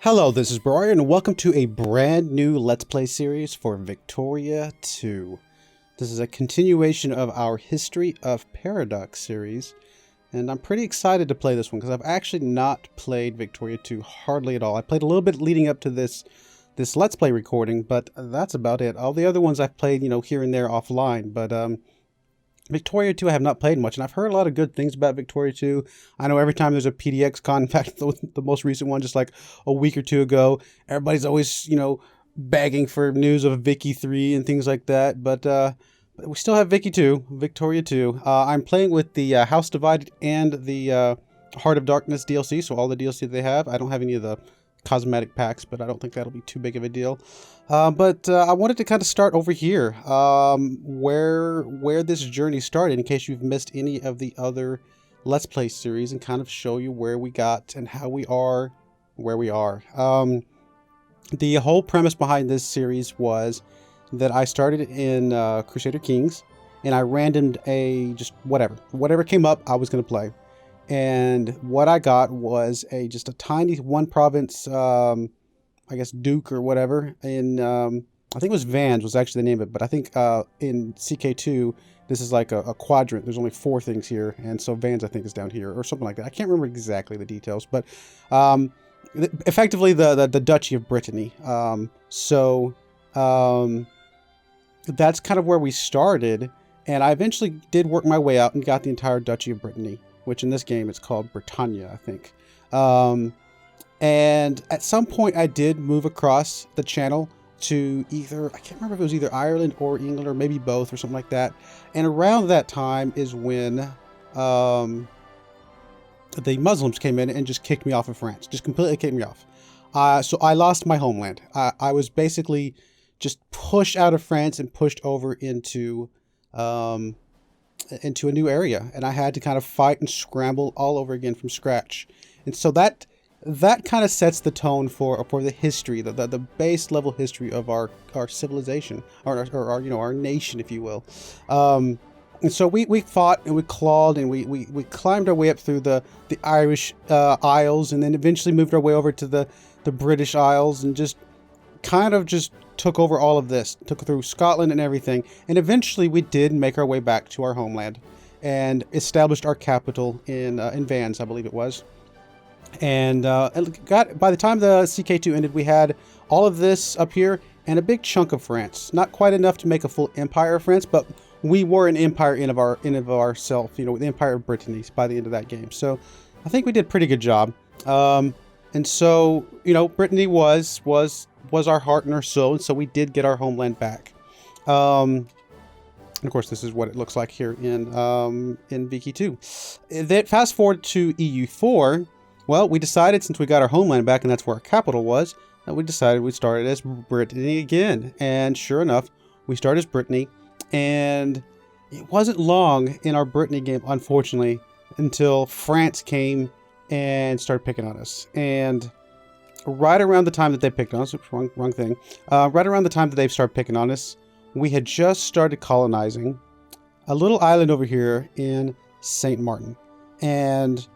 Hello, this is Broyar, and welcome to a brand new Let's Play series for Victoria 2. This is a continuation of our History of Paradox series, and I'm pretty excited to play this one because I've actually not played Victoria 2 hardly at all. I played a little bit leading up to this Let's Play recording, but that's about it. All the other ones I've played, here and there offline, but Victoria 2 I have not played much, and I've heard a lot of good things about Victoria 2. I know every time there's a PDX con, in fact, the most recent one just like a week or two ago, everybody's always, begging for news of Vicky 3 and things like that, but we still have Victoria 2. I'm playing with the House Divided and the Heart of Darkness DLC, so all the DLC that they have. I don't have any of the cosmetic packs, but I don't think that'll be too big of a deal. But I wanted to kind of start over here, where this journey started, in case you've missed any of the other Let's Play series, and kind of show you where we got and how we are where we are. The whole premise behind this series was that I started in Crusader Kings, and I randomed just whatever came up, I was going to play. And what I got was just a tiny one province, I guess Duke or whatever. In I think it was Vans was actually the name of it, but I think in CK2 this is like a quadrant. There's only 4 things here, and so Vans I think is down here or something like that. I can't remember exactly the details, but effectively the Duchy of Brittany. That's kind of where we started, and I eventually did work my way out and got the entire Duchy of Brittany, which in this game it's called Britannia, I think. And at some point I did move across the channel to either, I can't remember if it was either Ireland or England or maybe both or something like that. And around that time is when the Muslims came in and just kicked me off of France, just completely kicked me off. So I lost my homeland. I was basically just pushed out of France and pushed over into a new area, and I had to kind of fight and scramble all over again from scratch. And so that kind of sets the tone for the history, the base level history of our civilization, or our nation, if you will. And so we fought and we clawed and we climbed our way up through the Irish Isles, and then eventually moved our way over to the British Isles, and just took over all of this, took through Scotland and everything, and eventually we did make our way back to our homeland and established our capital in Vans, I believe it was. And by the time the CK2 ended, we had all of this up here and a big chunk of France. Not quite enough to make a full empire of France, but we were an empire in of ourselves, the Empire of Brittany by the end of that game. So I think we did a pretty good job. And so, Brittany was our heart and our soul, and so we did get our homeland back. And of course, this is what it looks like here in Vicky 2. Then fast forward to EU4. Well, we decided, since we got our homeland back and that's where our capital was, that we decided we'd start as Brittany again. And sure enough, we started as Brittany, and it wasn't long in our Brittany game, unfortunately, until France came and started picking on us. And right around the time that they picked on us, wrong thing. Right around the time that they started picking on us, we had just started colonizing a little island over here in St. Martin. And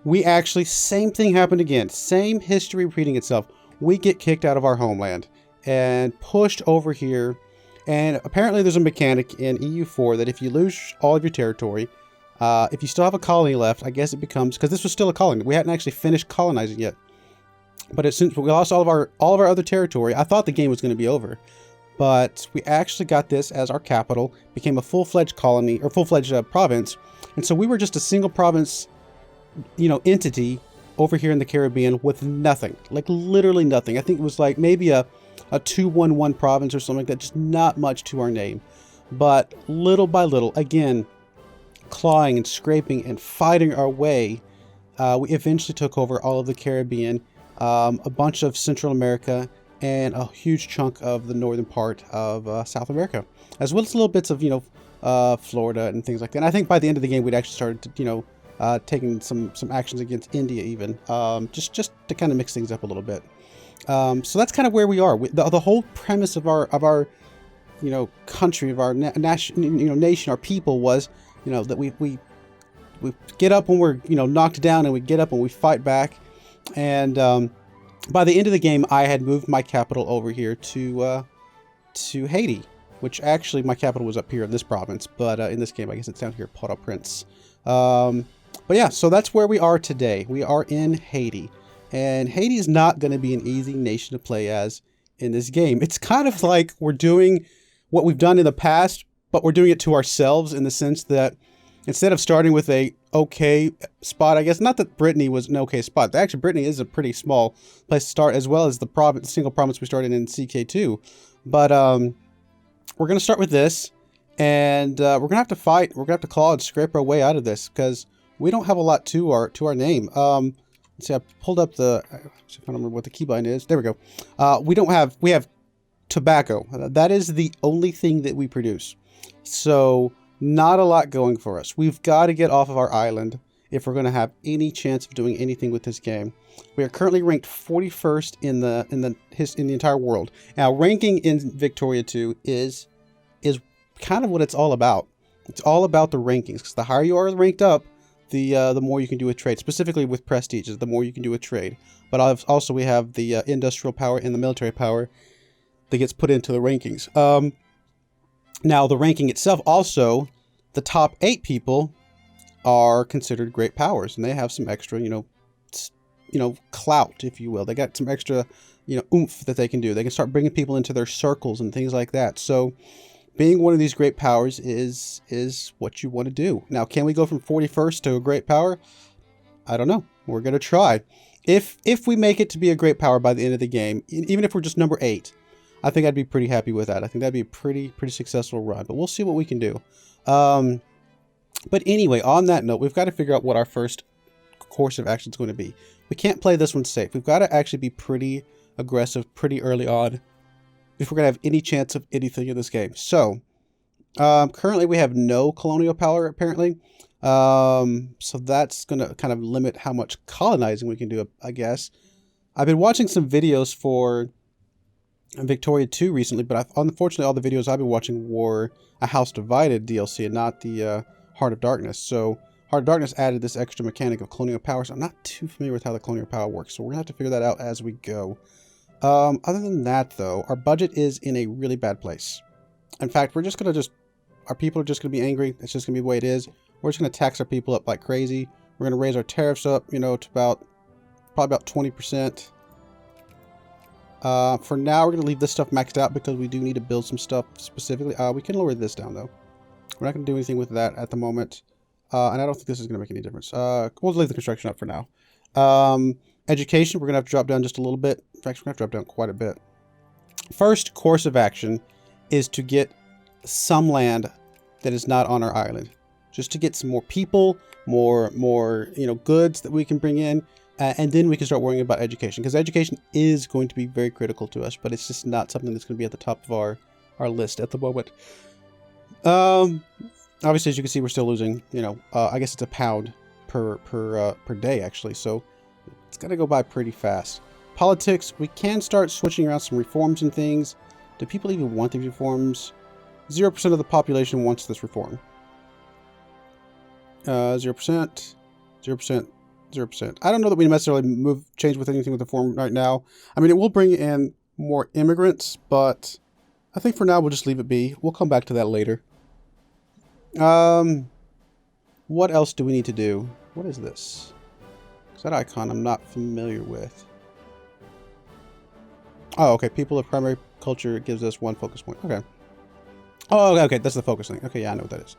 we actually, same thing happened again. Same history repeating itself. We get kicked out of our homeland and pushed over here. And apparently there's a mechanic in EU4 that if you lose all of your territory, if you still have a colony left, I guess it becomes, because this was still a colony. We hadn't actually finished colonizing yet. But since we lost all of our other territory, I thought the game was going to be over. But we actually got this as our capital, became a full-fledged colony, or full-fledged province. And so we were just a single province, entity over here in the Caribbean with nothing, like literally nothing. I think it was like maybe a 211 province or something like that, just not much to our name. But little by little, again, clawing and scraping and fighting our way, we eventually took over all of the Caribbean, a bunch of Central America, and a huge chunk of the northern part of South America, as well as little bits of Florida and things like that. And I think by the end of the game, we'd actually started to taking some actions against India even, just to kind of mix things up a little bit. So that's kind of where we are. The whole premise of our country, of our nation, our people was that we get up when we're knocked down, and we get up and we fight back. And by the end of the game, I had moved my capital over here to Haiti, which actually my capital was up here in this province, but in this game, I guess it's down here, Port-au-Prince. But yeah, so that's where we are today. We are in Haiti, and Haiti is not going to be an easy nation to play as in this game. It's kind of like we're doing what we've done in the past, but we're doing it to ourselves in the sense that instead of starting with a okay spot, I guess, not that Brittany was an okay spot. Actually, Brittany is a pretty small place to start, as well as the province, single province we started in CK2. But we're going to start with this, and we're going to have to fight. We're going to have to claw and scrape our way out of this because we don't have a lot to our name. Let's see, I pulled up the, I don't remember what the keybind is. There we go. We have tobacco. That is the only thing that we produce. So not a lot going for us. We've got to get off of our island if we're going to have any chance of doing anything with this game. We are currently ranked 41st in the entire world. Now, ranking in Victoria 2 is kind of what it's all about. It's all about the rankings, because the higher you are ranked up, the more you can do with trade. Specifically with prestige, the more you can do with trade. But also we have the industrial power and the military power that gets put into the rankings. Now, the ranking itself also, the top 8 people are considered great powers, and they have some extra, clout, if you will. They got some extra, oomph that they can do. They can start bringing people into their circles and things like that. So being one of these great powers is what you want to do. Now, can we go from 41st to a great power? I don't know. We're going to try. If we make it to be a great power by the end of the game, even if we're just number 8, I think I'd be pretty happy with that. I think that'd be a pretty successful run, but we'll see what we can do. But anyway, on that note, we've got to figure out what our first course of action is going to be. We can't play this one safe. We've got to actually be pretty aggressive pretty early on if we're going to have any chance of anything in this game. So, currently we have no colonial power, apparently. So that's going to kind of limit how much colonizing we can do, I guess. I've been watching some videos for Victoria 2 recently, but unfortunately all the videos I've been watching were a House Divided DLC and not the Heart of Darkness. So Heart of Darkness added this extra mechanic of colonial power, so I'm not too familiar with how the colonial power works, so we're going to have to figure that out as we go. Other than that, though, our budget is in a really bad place. In fact, our people are just going to be angry. It's just going to be the way it is. We're just going to tax our people up like crazy. We're going to raise our tariffs up, to probably about 20%. For now, we're going to leave this stuff maxed out because we do need to build some stuff specifically. We can lower this down, though. We're not going to do anything with that at the moment. And I don't think this is going to make any difference. We'll leave the construction up for now. Education, we're going to have to drop down just a little bit. In fact, we're going to have to drop down quite a bit. First course of action is to get some land that is not on our island. Just to get some more people, more goods that we can bring in. And then we can start worrying about education, because education is going to be very critical to us, but it's just not something that's going to be at the top of our list at the moment. Obviously, as you can see, we're still losing, I guess it's £1 per day, actually. So it's going to go by pretty fast. Politics, we can start switching around some reforms and things. Do people even want these reforms? 0% of the population wants this reform. 0%, 0%. 0%. I don't know that we necessarily change with anything with the form right now. I mean, it will bring in more immigrants, but I think for now we'll just leave it be. We'll come back to that later. What else do we need to do? What is this? That icon I'm not familiar with. Oh, okay. People of primary culture gives us 1 focus point. Okay. Oh, okay. That's the focus thing. Okay, yeah, I know what that is.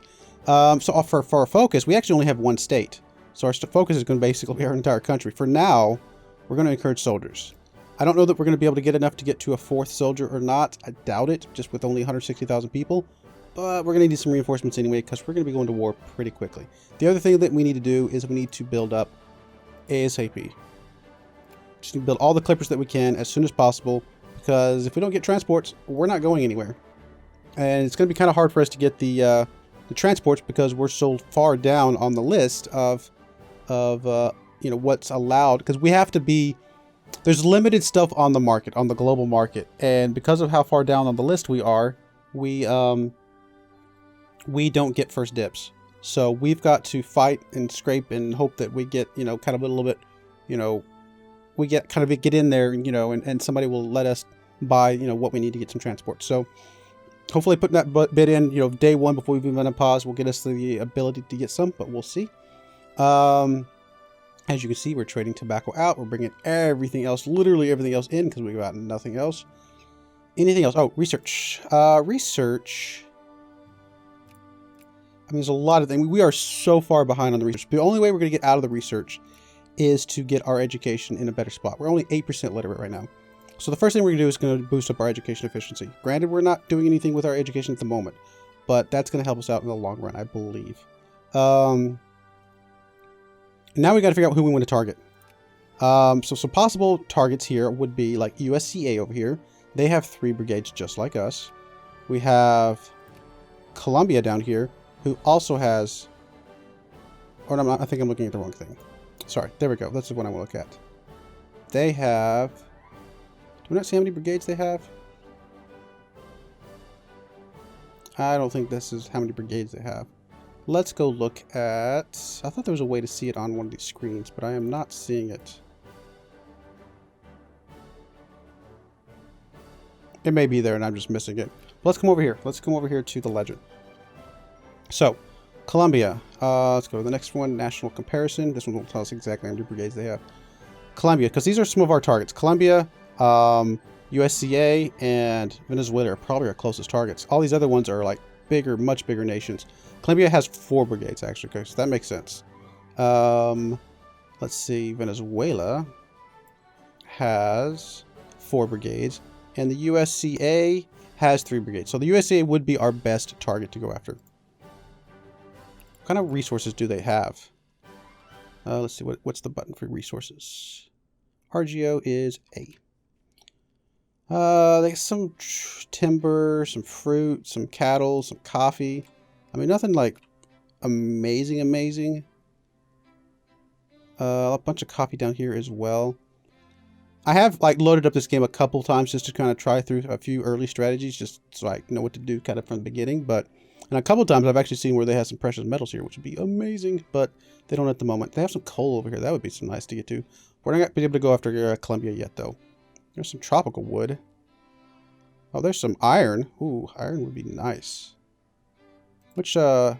So for our focus, we actually only have 1 state. So our focus is going to basically be our entire country. For now, we're going to encourage soldiers. I don't know that we're going to be able to get enough to get to a 4th soldier or not. I doubt it, just with only 160,000 people. But we're going to need some reinforcements anyway, because we're going to be going to war pretty quickly. The other thing that we need to do is we need to build up ASAP. Just need to build all the clippers that we can as soon as possible, because if we don't get transports, we're not going anywhere. And it's going to be kind of hard for us to get the transports because we're so far down on the list of what's allowed, because we have to be, there's limited stuff on the market, on the global market, and because of how far down on the list we are, we don't get first dibs. So we've got to fight and scrape and hope that we get, kind of a little bit, we get in there, you know, and somebody will let us buy, you know, what we need to get some transport. So hopefully putting that bid in, you know, day one before we even pause will get us the ability to get some, but we'll see. As you can see, we're trading tobacco out. We're bringing everything else, literally everything else in, because we got nothing else. Anything else? Oh, research. Research. I mean, there's a lot of things. We are so far behind on the research. The only way we're going to get out of the research is to get our education in a better spot. We're only 8% literate right now. So the first thing we're going to do is going to boost up our education efficiency. Granted, we're not doing anything with our education at the moment, but that's going to help us out in the long run, I believe. Now we got to figure out who we want to target. So some possible targets here would be like USCA over here. They have 3 brigades just like us. We have Colombia down here, who also has... Or no, I think I'm looking at the wrong thing. Sorry, there we go. That's the one I want to look at. They have... Do we not see how many brigades they have? I don't think this is how many brigades they have. Let's go look at... I thought there was a way to see it on one of these screens, but I am not seeing it. It may be there and I'm just missing it. Let's come over here. Let's come over here to the legend. So, Colombia. Let's go to the next one. National comparison. This one will tell us exactly how many brigades they have. Colombia, because these are some of our targets. Colombia, USCA, and Venezuela are probably our closest targets. All these other ones are like bigger, much bigger nations. Colombia has 4 brigades, actually, okay, so that makes sense. Let's see. Venezuela has 4 brigades. And the USCA has 3 brigades. So the USCA would be our best target to go after. What kind of resources do they have? Let's see. What's the button for resources? RGO is A. They got some timber, some fruit, some cattle, some coffee. I mean, nothing like amazing. A bunch of coffee down here as well. I have like loaded up this game a couple times just to kind of try through a few early strategies, just so I know what to do kind of from the beginning. But and a couple of times I've actually seen where they have some precious metals here, which would be amazing, but they don't at the moment. They have some coal over here. That would be some nice to get to. We're not going to be able to go after Colombia yet, though. There's some tropical wood. Oh, there's some iron. Ooh, iron would be nice. Which, Central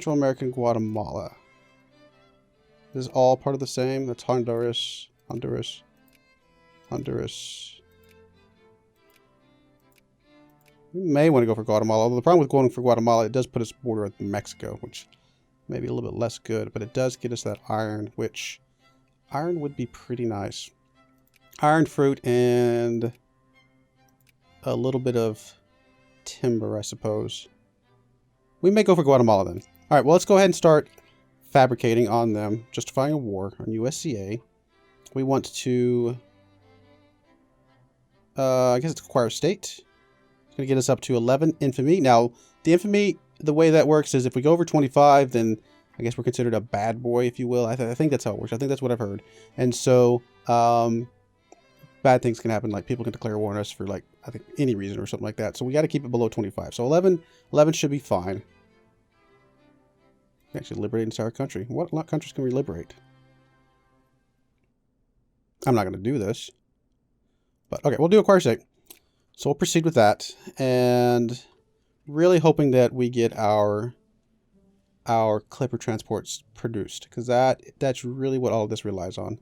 American Guatemala. This is all part of the same. That's Honduras. We may want to go for Guatemala. Although the problem with going for Guatemala, it does put us border with Mexico, which may be a little bit less good. But it does get us that iron, which iron would be pretty nice. Iron, fruit, and a little bit of timber, I suppose. We may go for Guatemala then. All right, well, let's go ahead and start fabricating on them, justifying a war on USCA. We want to, I guess it's acquire state. It's going to get us up to 11 infamy. Now, the infamy, the way that works is if we go over 25, then I guess we're considered a bad boy, if you will. I think that's how it works. I think that's what I've heard. And so, bad things can happen. Like people can declare war on us for like, I think any reason or something like that. So we got to keep it below 25. So 11 should be fine. Actually liberate an entire country. What countries can we liberate? I'm not going to do this. But okay, we'll do acquire state. So we'll proceed with that. And really hoping that we get our clipper transports produced. Because that's really what all of this relies on.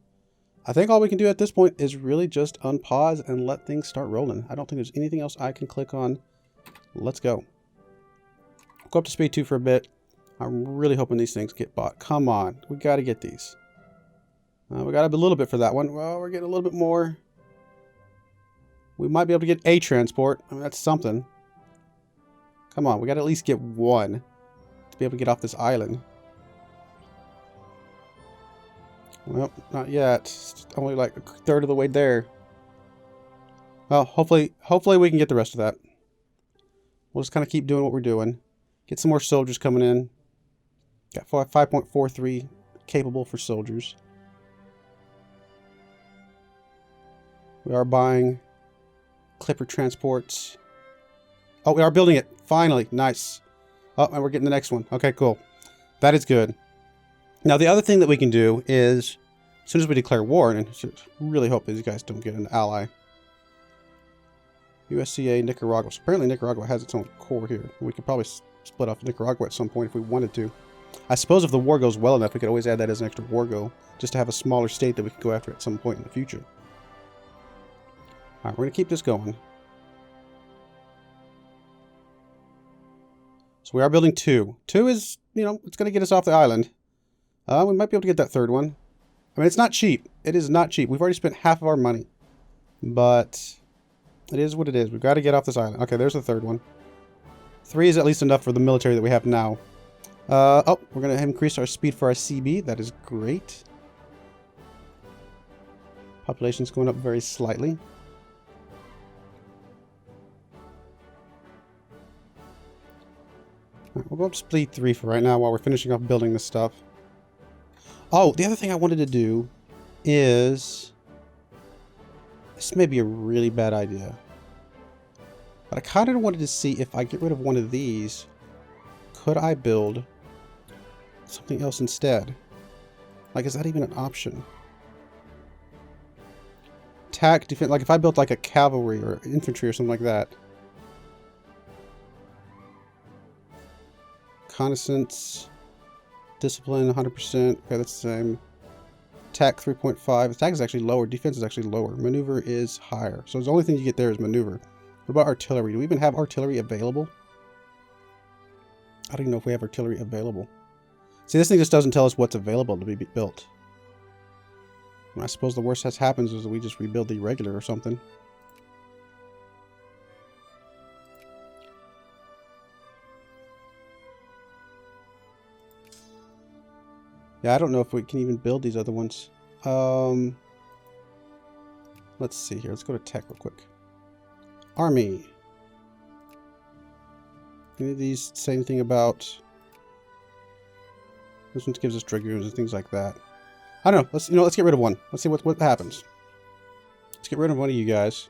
I think all we can do at this point is really just unpause and let things start rolling. I don't think there's anything else I can click on. Let's go. Go up to speed 2 for a bit. I'm really hoping these things get bought. Come on. We got to get these. We got a little bit for that one. Well, we're getting a little bit more. We might be able to get a transport. I mean, that's something. Come on. We got to at least get one to be able to get off this island. Well, not yet. It's only like a third of the way there. Well, hopefully we can get the rest of that. We'll just kind of keep doing what we're doing. Get some more soldiers coming in. Got 5.43 capable for soldiers. We are buying clipper transports. Oh, we are building it. Finally. Nice. Oh, and we're getting the next one. Okay, cool. That is good. Now, the other thing that we can do is As soon as we declare war, and I really hope these guys don't get an ally. USCA, Nicaragua. So apparently Nicaragua has its own core here. We could probably split off Nicaragua at some point if we wanted to. I suppose if the war goes well enough, we could always add that as an extra war goal, just to have a smaller state that we could go after at some point in the future. Alright, we're going to keep this going. So we are building 2. 2 is, you know, it's going to get us off the island. We might be able to get that 3rd one. I mean, it's not cheap. It is not cheap. We've already spent half of our money. But it is what it is. We've got to get off this island. Okay, there's the 3rd one. 3 is at least enough for the military that we have now. Oh, we're going to increase our speed for our CB. That is great. Population's going up very slightly. Right, we'll go up to speed 3 for right now while we're finishing off building this stuff. Oh, the other thing I wanted to do is... This may be a really bad idea. But I kind of wanted to see if I get rid of one of these, could I build something else instead? Like, is that even an option? Attack, defense, like if I built like a cavalry or infantry or something like that. Reconnaissance, discipline 100%. Okay, that's the same. Attack 3.5. Attack is actually lower. Defense is actually lower. Maneuver is higher. So the only thing you get there is maneuver. What about artillery? Do we even have artillery available? I don't even know if we have artillery available. See, this thing just doesn't tell us what's available to be built. And I suppose the worst that happens is that we just rebuild the regular or something. Yeah, I don't know if we can even build these other ones. Let's see here. Let's go to tech real quick. Army. Any of these say anything about... This one gives us dragoons and things like that. I don't know. Let's get rid of one. Let's see what happens. Let's get rid of one of you guys.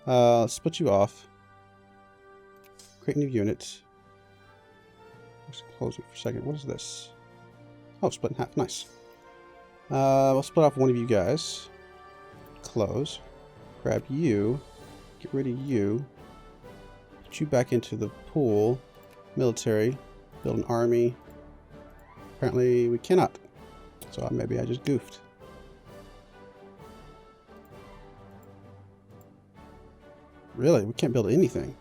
Let's split you off. Create new unit. Let's close it for a second. What is this? Oh, split in half. Nice. We'll split off one of you guys. Close. Grab you. Get rid of you. Put you back into the pool. Military. Build an army. Apparently we cannot. So maybe I just goofed. Really? We can't build anything.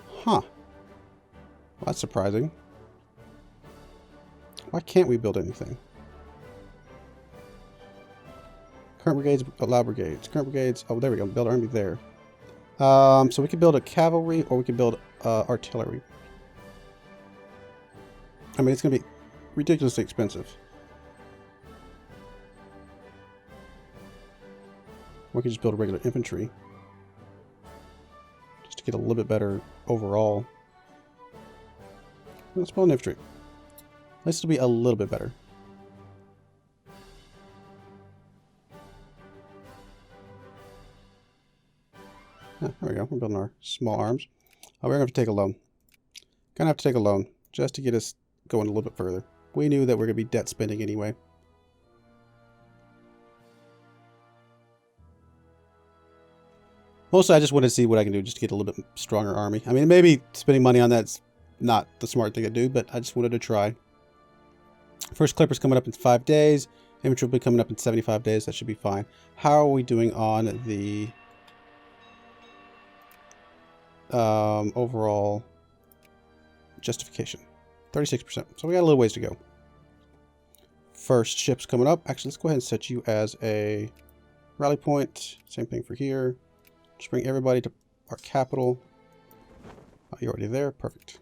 Huh. Well, that's surprising. Why can't we build anything? Current brigades, allow brigades. Current brigades, oh, there we go. Build army there. So we could build a cavalry or we could build artillery. I mean, it's going to be ridiculously expensive. We could just build a regular infantry. Just to get a little bit better overall. Let's build an infantry. At least it'll be a little bit better. Ah, there we go. We're building our small arms. Oh, we're going to have to take a loan. Gonna have to take a loan just to get us going a little bit further. We knew that we're going to be debt spending anyway. Mostly I just wanted to see what I can do just to get a little bit stronger army. I mean, maybe spending money on that's not the smart thing to do, but I just wanted to try. First clipper's coming up in 5 days. Infantry will be coming up in 75 days. That should be fine. How are we doing on the overall justification? 36%. So we got a little ways to go. First ship's coming up. Actually, let's go ahead and set you as a rally point. Same thing for here. Just bring everybody to our capital. Oh, you're already there. Perfect.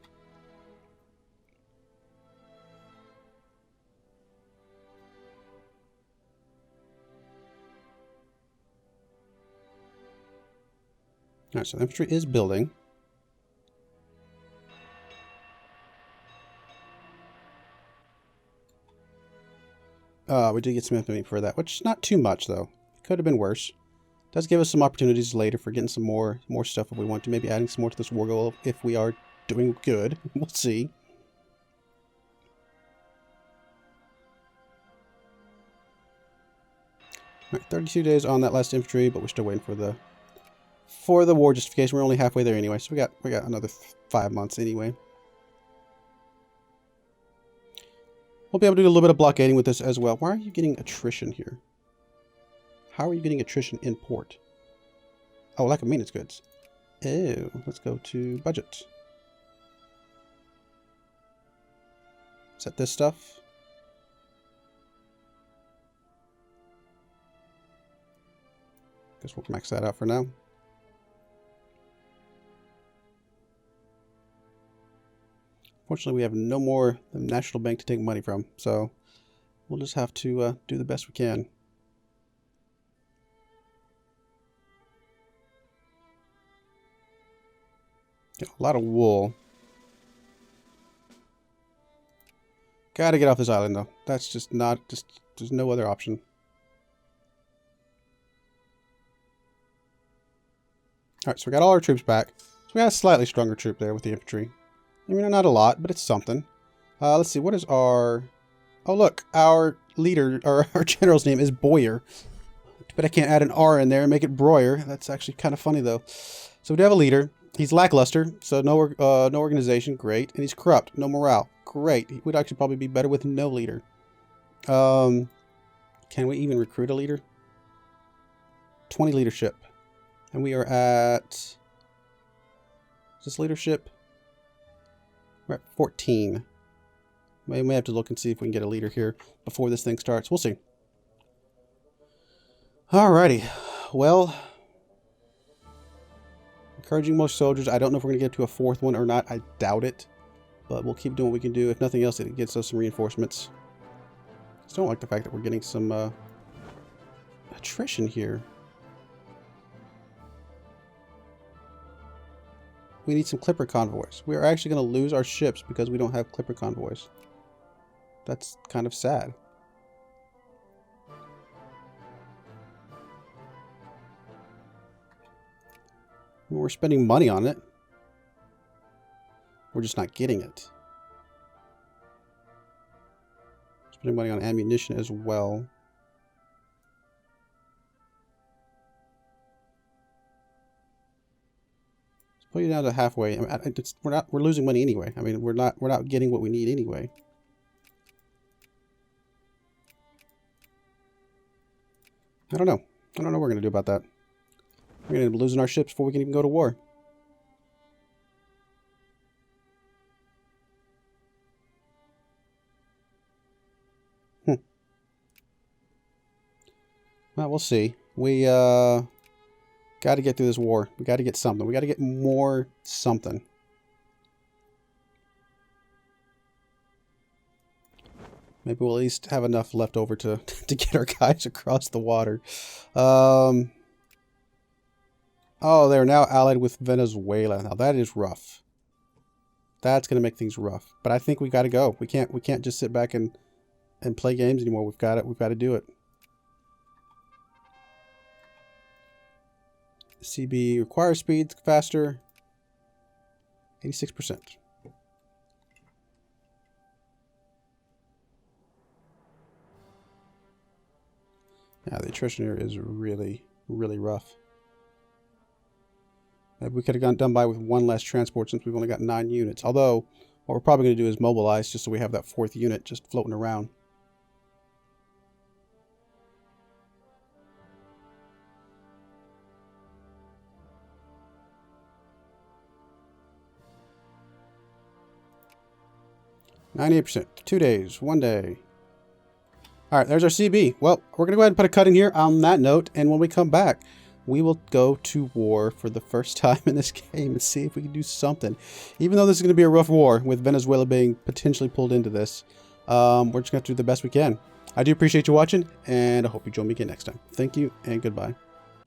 Alright, so the infantry is building. We did get some infamy for that, which is not too much, though. Could have been worse. Does give us some opportunities later for getting some more stuff if we want to. Maybe adding some more to this war goal if we are doing good. We'll see. Alright, 32 days on that last infantry, but we're still waiting for the war justification. We're only halfway there anyway, so we got another 5 months anyway. We'll be able to do a little bit of blockading with this as well. Why are you getting attrition here? How are you getting attrition in port? Oh, lack of maintenance goods. Oh, let's go to budget. Is that this stuff? Guess we'll max that out for now. Fortunately, we have no more National Bank to take money from, so we'll just have to do the best we can. Got a lot of wool. Gotta get off this island, though. That's just not, there's no other option. Alright, so we got all our troops back. So we got a slightly stronger troop there with the infantry. I mean, not a lot, but it's something. Let's see, what is our... Oh, look, our leader, or our general's name is Broyar. But I can't add an R in there and make it Broyar. That's actually kind of funny, though. So we do have a leader. He's lackluster, so no organization, great. And he's corrupt, no morale, great. He would actually probably be better with no leader. Can we even recruit a leader? 20 leadership. And we are at... Is this leadership? We're at 14. We may have to look and see if we can get a leader here before this thing starts. We'll see. Alrighty. Well... Encouraging most soldiers. I don't know if we're going to get to a fourth one or not. I doubt it. But we'll keep doing what we can do. If nothing else, it gets us some reinforcements. I just don't like the fact that we're getting some attrition here. We need some clipper convoys. We are actually going to lose our ships because we don't have clipper convoys. That's kind of sad. We're spending money on it. We're just not getting it. Spending money on ammunition as well. Let's put you down to halfway. I mean, we're losing money anyway. I mean, we're not getting what we need anyway. I don't know. I don't know what we're gonna do about that. We're going to end up losing our ships before we can even go to war. Well, we'll see. We got to get through this war. We got to get something. We got to get more something. Maybe we'll at least have enough left over to get our guys across the water. Oh, they're now allied with Venezuela. Now that is rough. That's going to make things rough. But I think we got to go. We can't just sit back and play games anymore. We've got to do it. CB requires speed faster. 86%. Yeah, the attrition here is really, really rough. Maybe we could have done by with one less transport since we've only got 9 units. Although, what we're probably going to do is mobilize just so we have that 4th unit just floating around. %. 2 days. 1 day. Alright, there's our CB. Well, we're going to go ahead and put a cut in here on that note. And when we come back, we will go to war for the first time in this game and see if we can do something. Even though this is going to be a rough war with Venezuela being potentially pulled into this, we're just going to have to do the best we can. I do appreciate you watching, and I hope you join me again next time. Thank you, and goodbye.